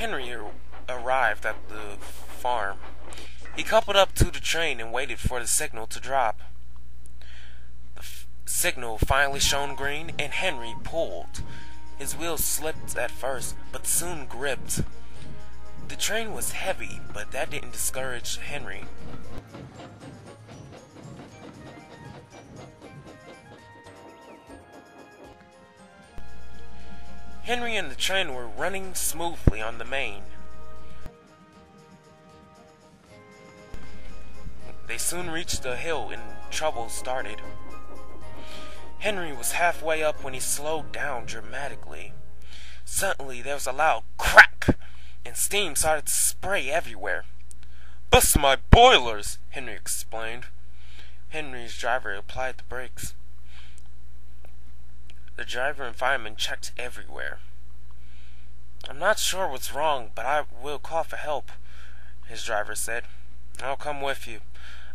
Henry arrived at the farm. He coupled up to the train and waited for the signal to drop. The signal finally shone green, and Henry pulled. His wheels slipped at first, but soon gripped. The train was heavy, but that didn't discourage Henry. Henry and the train were running smoothly on the main. They soon reached the hill and trouble started. Henry was halfway up when he slowed down dramatically. Suddenly there was a loud crack, and steam started to spray everywhere. "Bust my boilers," Henry explained. Henry's driver applied the brakes. The driver and fireman checked everywhere. "I'm not sure what's wrong, but I will call for help," his driver said. "I'll come with you.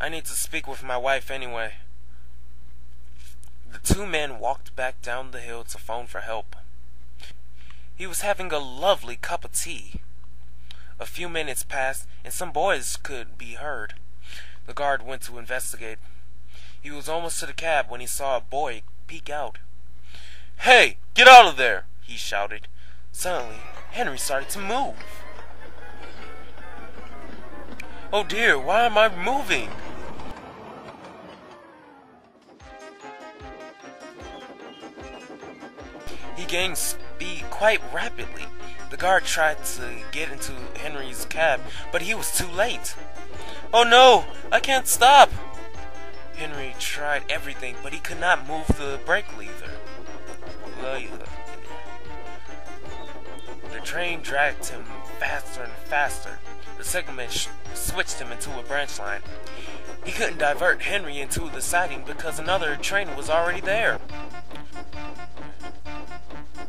I need to speak with my wife anyway." The two men walked back down the hill to phone for help. He was having a lovely cup of tea. A few minutes passed, and some boys could be heard. The guard went to investigate. He was almost to the cab when he saw a boy peek out. "Hey, get out of there!" he shouted. Suddenly, Henry started to move. "Oh dear, why am I moving?" He gained speed quite rapidly. The guard tried to get into Henry's cab, but he was too late. "Oh no, I can't stop!" Henry tried everything, but he could not move the brake lever. The train dragged him faster and faster. The signalman switched him into a branch line. He couldn't divert Henry into the siding because another train was already there.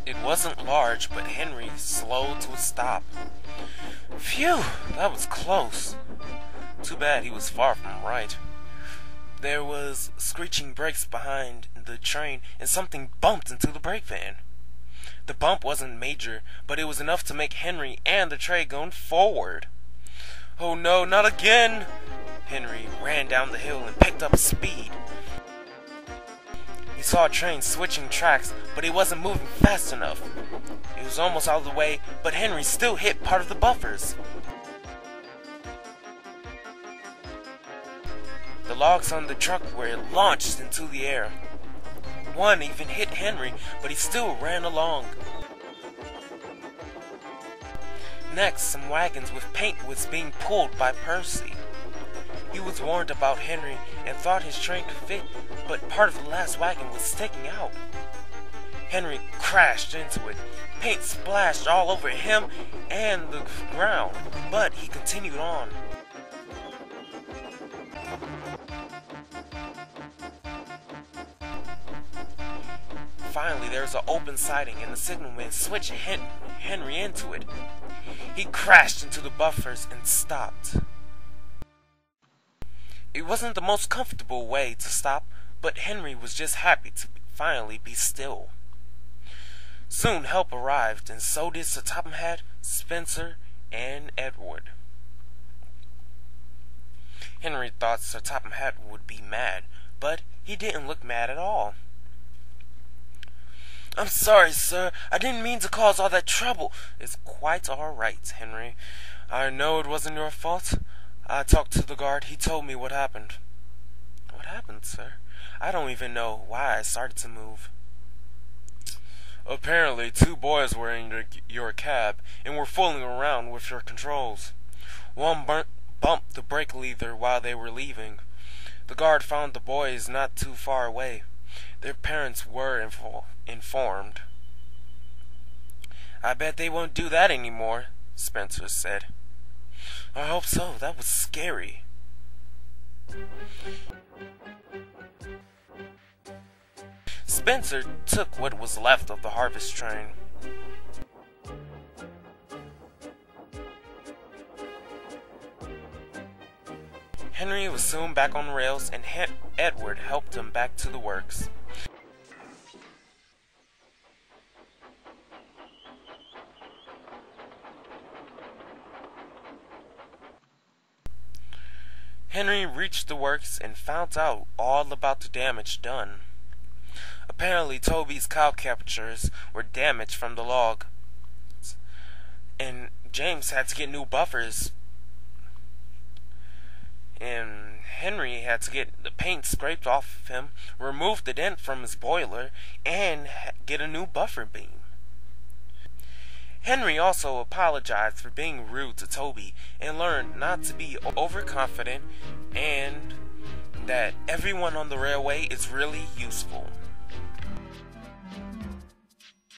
It wasn't large, but Henry slowed to a stop. Phew, that was close. Too bad he was far from right. There was screeching brakes behind the train, and something bumped into the brake van. The bump wasn't major, but it was enough to make Henry and the train go forward. "Oh no, not again!" Henry ran down the hill and picked up speed. He saw a train switching tracks, but it wasn't moving fast enough. It was almost out of the way, but Henry still hit part of the buffers. The logs on the truck were launched into the air. One even hit Henry, but he still ran along. Next, some wagons with paint was being pulled by Percy. He was warned about Henry and thought his train could fit, but part of the last wagon was sticking out. Henry crashed into it. Paint splashed all over him and the ground, but he continued on. Finally, there was an open siding, and the signalman switched Henry into it. He crashed into the buffers and stopped. It wasn't the most comfortable way to stop, but Henry was just happy to finally be still. Soon help arrived, and so did Sir Topham Hatt, Spencer, and Edward. Henry thought Sir Topham Hatt would be mad, but he didn't look mad at all. "I'm sorry, sir. I didn't mean to cause all that trouble." "It's quite all right, Henry. I know it wasn't your fault. I talked to the guard. He told me what happened." "What happened, sir? I don't even know why I started to move." "Apparently, two boys were in your cab and were fooling around with your controls. One bumped the brake lever while they were leaving. The guard found the boys not too far away. Their parents were informed." "I bet they won't do that anymore," Spencer said. "I hope so. That was scary." Spencer took what was left of the harvest train. Henry was soon back on rails, and Edward helped him back to the works. Henry reached the works and found out all about the damage done. Apparently, Toby's cow captures were damaged from the log, and James had to get new buffers. And Henry had to get the paint scraped off of him, remove the dent from his boiler, and get a new buffer beam. Henry also apologized for being rude to Toby and learned not to be overconfident and that everyone on the railway is really useful.